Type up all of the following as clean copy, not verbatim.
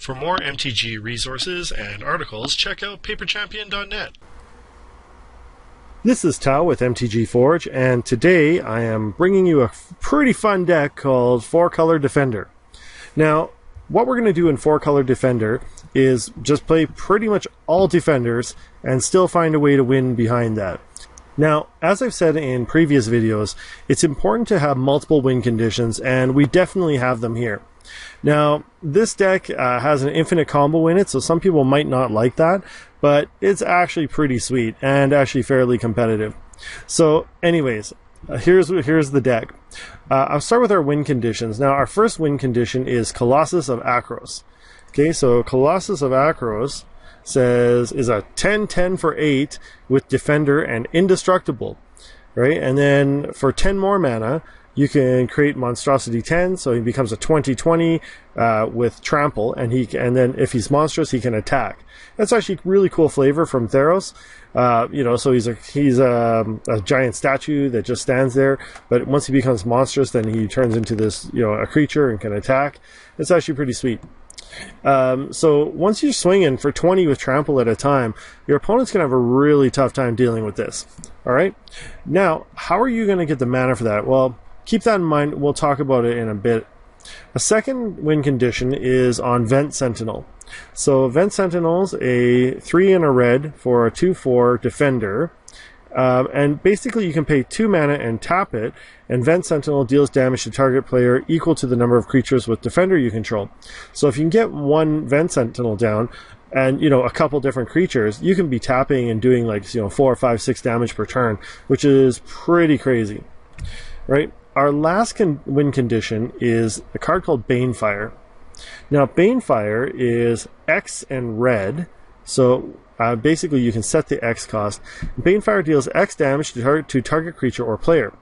For more MTG resources and articles, check out paperchampion.net. This is Tao with MTG Forge, and today I am bringing you a pretty fun deck called 4-Color Defender. Now, what we're going to do in 4-Color Defender is just play pretty much all defenders and still find a way to win behind that. Now, as I've said in previous videos, it's important to have multiple win conditions, and we definitely have them here. Now, this deck has an infinite combo in it, so some people might not like that, but it's actually pretty sweet and actually fairly competitive. So anyways, here's the deck. I'll start with our win conditions. Now, our first win condition is Colossus of Akros. Okay, so Colossus of Akros is a 10/10 for 8 with Defender and Indestructible, right? And then for 10 more mana, you can create Monstrosity 10, so he becomes a 20/20 with Trample, and then if he's monstrous, he can attack. That's actually really cool flavor from Theros. So he's a giant statue that just stands there, but once he becomes monstrous, then he turns into this, a creature and can attack. It's actually pretty sweet. So once you're swinging for 20 with Trample at a time, your opponent's going to have a really tough time dealing with this. All right? Now, how are you going to get the mana for that? Well, keep that in mind. We'll talk about it in a bit. A second win condition is on Vent Sentinel. So Vent Sentinel's a 3 and a red for a 2/4 defender. And basically you can pay 2 mana and tap it, and Vent Sentinel deals damage to target player equal to the number of creatures with Defender you control. So if you can get one Vent Sentinel down, and a couple different creatures, you can be tapping and doing 4, 5, 6 damage per turn, which is pretty crazy, right? Our last win condition is a card called Banefire. Now, Banefire is X and red, so basically you can set the X cost. Banefire deals X damage to target creature or player.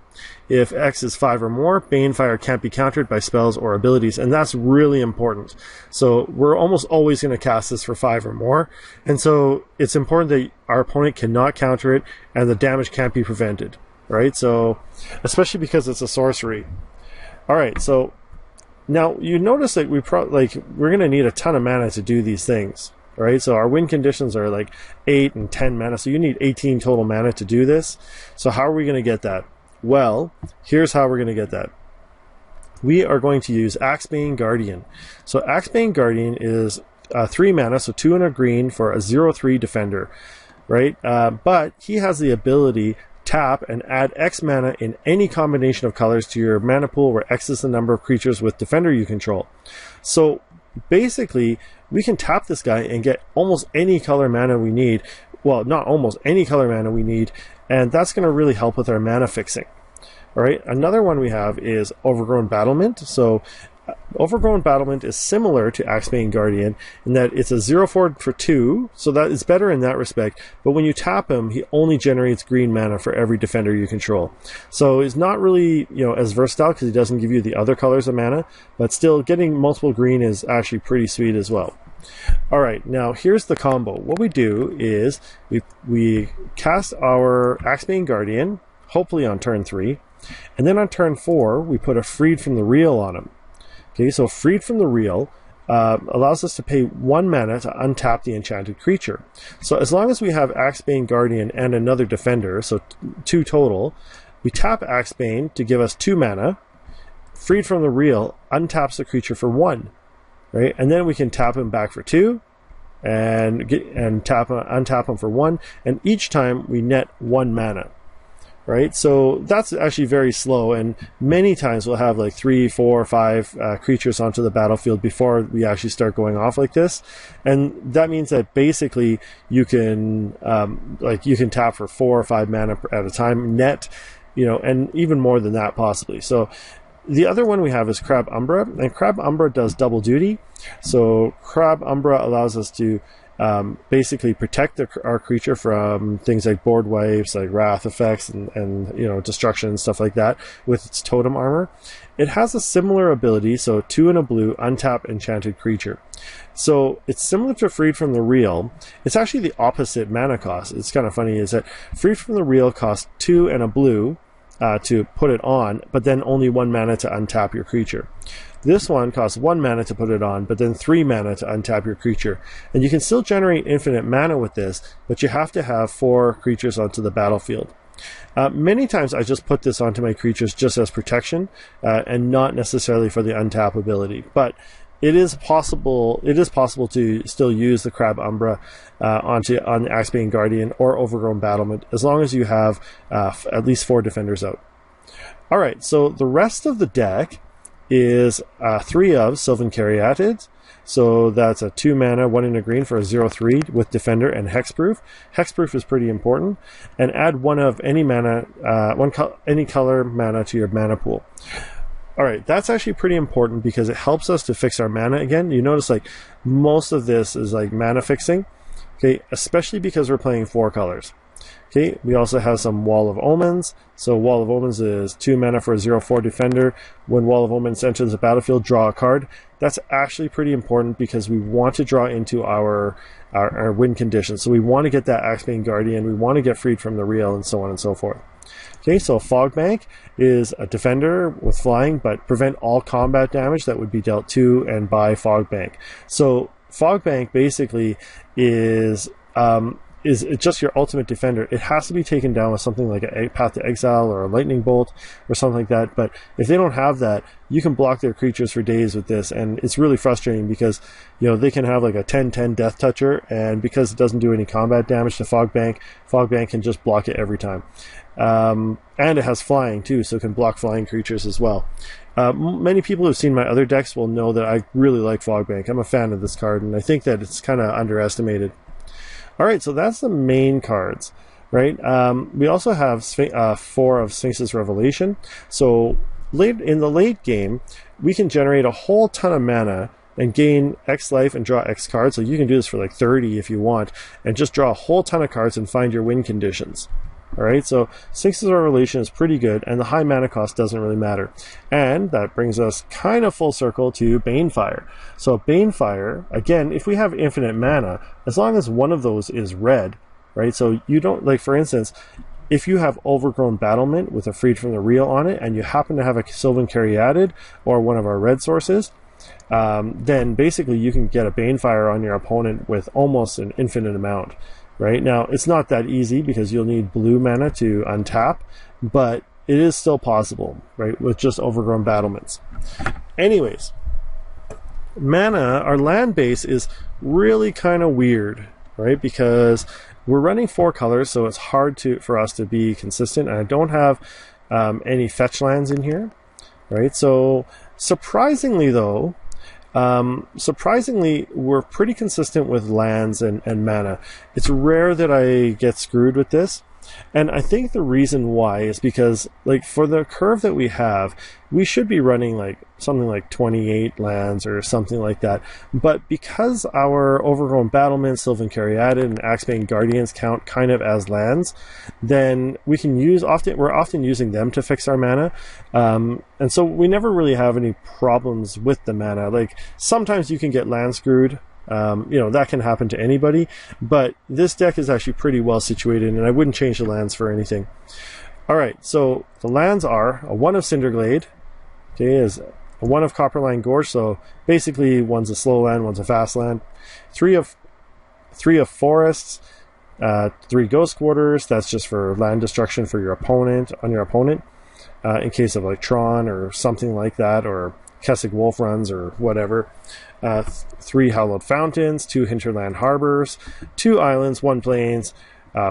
If X is 5 or more, Banefire can't be countered by spells or abilities, and that's really important. So we're almost always going to cast this for 5 or more, and so it's important that our opponent cannot counter it, and the damage can't be prevented. Right, so especially because it's a sorcery. All right, so now you notice that we're going to need a ton of mana to do these things. Right, so our win conditions are 8 and 10 mana, so you need 18 total mana to do this. So how are we going to get that? Well, here's how we're going to get that. We are going to use Axebane Guardian. So Axebane Guardian is 3 mana, so 2 and a green for a 0/3 defender. Right, but he has the ability tap and add X mana in any combination of colors to your mana pool where X is the number of creatures with Defender you control. So basically, we can tap this guy and get almost any color mana we need. Well, not almost any color mana we need, and that's going to really help with our mana fixing. All right, another one we have is Overgrown Battlement. So Overgrown Battlement is similar to Axebane Guardian in that it's a 0/4 for 2, so that is better in that respect, but when you tap him, he only generates green mana for every defender you control. So he's not really, as versatile because he doesn't give you the other colors of mana, but still getting multiple green is actually pretty sweet as well. Alright, now here's the combo. What we do is we cast our Axebane Guardian, hopefully on turn 3, and then on turn 4, we put a Freed from the Real on him. Okay, so Freed from the Real allows us to pay 1 mana to untap the enchanted creature. So as long as we have Axebane Guardian and another defender, so 2 total, we tap Axebane to give us 2 mana. Freed from the Real untaps the creature for 1, right? And then we can tap him back for 2, and untap him for 1, and each time we net 1 mana. Right, so that's actually very slow, and many times we'll have 3, 4, 5 creatures onto the battlefield before we actually start going off like this, and that means that basically you can you can tap for 4 or 5 mana at a time net, and even more than that possibly. So the other one we have is Crab Umbra, and Crab Umbra does double duty. So Crab Umbra allows us to basically protect our creature from things like board wipes, like wrath effects, and destruction and stuff like that with its totem armor. It has a similar ability, so 2 and a blue, untap enchanted creature. So it's similar to Freed from the Real. It's actually the opposite mana cost. It's kind of funny is that Freed from the Real costs 2 and a blue, to put it on, but then only 1 mana to untap your creature. This one costs 1 mana to put it on, but then 3 mana to untap your creature. And you can still generate infinite mana with this, but you have to have 4 creatures onto the battlefield. Many times I just put this onto my creatures just as protection, and not necessarily for the untap ability. But it is possible to still use the Crab Umbra on the Axebane Guardian or Overgrown Battlement, as long as you have at least 4 defenders out. Alright, so the rest of the deck is 3 of Sylvan Caryatid. So that's a 2 mana, 1 in a green for a 0/3 with Defender and Hexproof. Hexproof is pretty important. And add 1 of any mana, any color mana to your mana pool. Alright, that's actually pretty important because it helps us to fix our mana again. You notice like most of this is like mana fixing. Okay, especially because we're playing 4 colors. Okay, we also have some Wall of Omens. So Wall of Omens is 2 mana for a 0/4 defender. When Wall of Omens enters the battlefield, draw a card. That's actually pretty important because we want to draw into our win conditions. So we want to get that Axebane Guardian, we want to get freed from the real, and so on and so forth. Okay, so Fogbank is a defender with flying, but prevent all combat damage that would be dealt to and by Fogbank. So Fogbank basically is just your ultimate defender. It has to be taken down with something like a Path to Exile or a Lightning Bolt or something like that. But if they don't have that, you can block their creatures for days with this, and it's really frustrating because they can have like a 10/10 Death Toucher, and because it doesn't do any combat damage to Fogbank, Fogbank can just block it every time. And it has flying too, so it can block flying creatures as well. Many people who've seen my other decks will know that I really like Fogbank. I'm a fan of this card, and I think that it's kind of underestimated. Alright, so that's the main cards, right? We also have 4 of Sphinx's Revelation. So in the late game, we can generate a whole ton of mana and gain X life and draw X cards. So you can do this for like 30 if you want, and just draw a whole ton of cards and find your win conditions. Alright, so Sphinx's Revelation is pretty good, and the high mana cost doesn't really matter. And that brings us kind of full circle to Banefire. So Banefire, again, if we have infinite mana, as long as one of those is red, right? So you don't, like for instance, if you have Overgrown Battlement with a Freed from the Real on it, and you happen to have a Sylvan Caryatid or one of our red sources, then basically you can get a Banefire on your opponent with almost an infinite amount. Right now, it's not that easy because you'll need blue mana to untap, but it is still possible, right, with just Overgrown Battlements. Anyways, mana, our land base is really kind of weird, right, because we're running 4 colors, so it's hard for us to be consistent, and I don't have any fetch lands in here, right? So surprisingly, though, we're pretty consistent with lands and mana. It's rare that I get screwed with this, and I think the reason why is because, like, for the curve that we have, we should be running like something like 28 lands or something like that. But because our Overgrown Battlement, Sylvan Caryatid, and Axebane Guardians count kind of as lands, then we can we're often using them to fix our mana. And so we never really have any problems with the mana. Like, sometimes you can get land screwed. That can happen to anybody, but this deck is actually pretty well situated, and I wouldn't change the lands for anything. Alright, so the lands are a 1 of Cinder Glade, okay, is a 1 of Copperline Gorge, so basically one's a slow land, one's a fast land. 3 of Forests, 3 Ghost Quarters, that's just for land destruction for your opponent, in case of like Tron or something like that, or Kessig Wolf runs or whatever. 3 Hallowed Fountains, 2 Hinterland Harbors, 2 Islands, 1 Plains,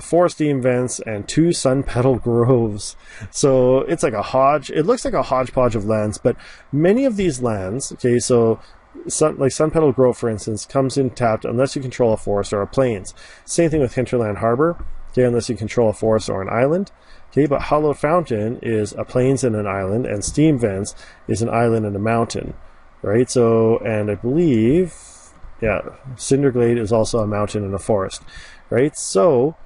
4 Steam Vents, and 2 Sunpetal Groves. So it's like it looks like a hodgepodge of lands, but many of these lands, okay, so like Sunpetal Grove, for instance, comes in tapped unless you control a forest or a plains. Same thing with Hinterland Harbor, okay, unless you control a forest or an island. Okay, but Hallowed Fountain is a plains and an island, and Steam Vents is an island and a mountain, right? So, and I believe, Cinder Glade is also a mountain and a forest, right? So,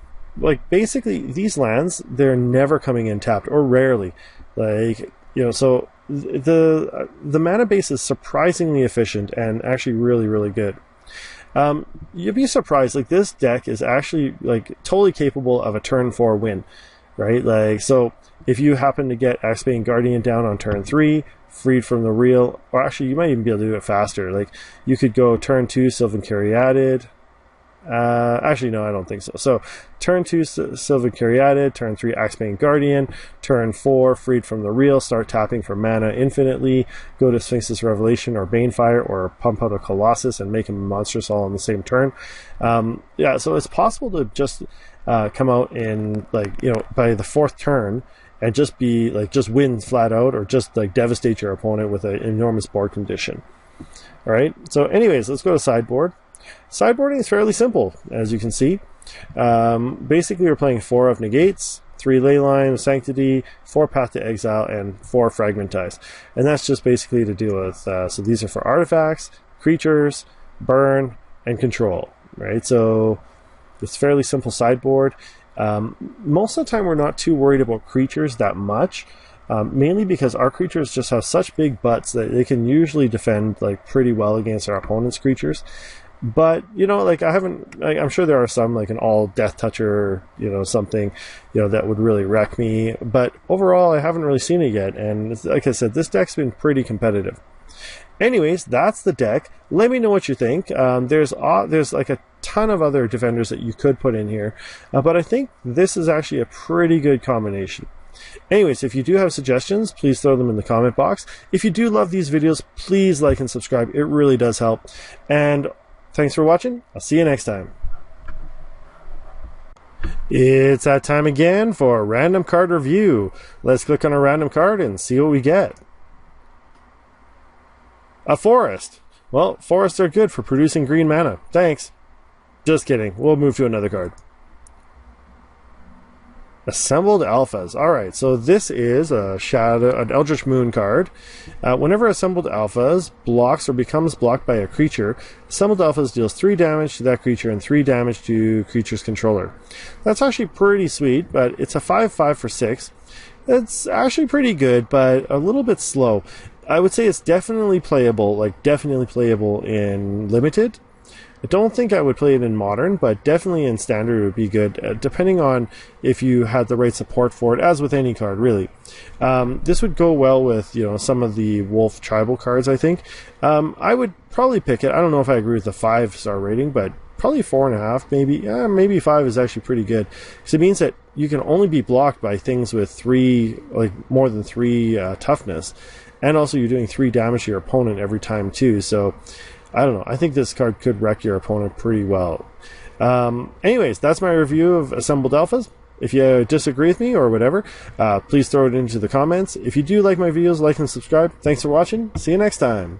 like, basically, these lands, they're never coming in tapped, or rarely. Like, so the mana base is surprisingly efficient and actually really, really good. You'd be surprised, like, this deck is actually, like, totally capable of a turn 4 win. Right, like, so if you happen to get Axebane Guardian down on turn 3, freed from the reel, or actually you might even be able to do it faster. Like you could go turn 2 Sylvan Caryatid. Actually, no, I don't think so. So, turn 2 Sylvan Caryatid, turn 3 Axebane Guardian, turn 4 freed from the reel, start tapping for mana infinitely, go to Sphinx's Revelation or Banefire, or pump out a Colossus and make a monstrous all on the same turn. Yeah, so it's possible to just come out in, like, you know, by the 4th turn and just be like, just win flat out, or just like devastate your opponent with an enormous board condition. All right, so anyways, let's go to sideboard. Sideboarding is fairly simple, as you can see. Basically, we're playing 4 of Negates, 3 Leyline of Sanctity, 4 Path to Exile, and 4 Fragmentize. And that's just basically to deal with, so these are for artifacts, creatures, burn, and control, right? So it's fairly simple sideboard. Most of the time, we're not too worried about creatures that much. Mainly because our creatures just have such big butts that they can usually defend like pretty well against our opponent's creatures. But, you know, like I'm sure there are some, like an all Death Toucher, you know, something, you know, that would really wreck me. But overall, I haven't really seen it yet. And like I said, this deck's been pretty competitive. Anyways, that's the deck. Let me know what you think. There's like a ton of other defenders that you could put in here. But I think this is actually a pretty good combination. Anyways, if you do have suggestions, please throw them in the comment box. If you do love these videos, please like and subscribe. It really does help. And thanks for watching. I'll see you next time. It's that time again for a random card review. Let's click on a random card and see what we get. A forest. Well, forests are good for producing green mana. Thanks. Just kidding. We'll move to another card. Assembled Alphas. Alright, so this is an Eldritch Moon card. Whenever Assembled Alphas blocks or becomes blocked by a creature, Assembled Alphas deals 3 damage to that creature and 3 damage to creature's controller. That's actually pretty sweet, but it's a 5/5 for 6. It's actually pretty good, but a little bit slow. I would say it's definitely playable, in Limited. I don't think I would play it in Modern, but definitely in Standard it would be good, depending on if you had the right support for it, as with any card, really. This would go well with, you know, some of the Wolf Tribal cards, I think. I would probably pick it. I don't know if I agree with the 5-star rating, but probably 4.5, maybe. Maybe 5 is actually pretty good. Because it means that you can only be blocked by things with 3, like more than 3 toughness. And also you're doing 3 damage to your opponent every time, too, so I don't know. I think this card could wreck your opponent pretty well. Anyways, that's my review of Assembled Alphas. If you disagree with me or whatever, please throw it into the comments. If you do like my videos, like and subscribe. Thanks for watching. See you next time.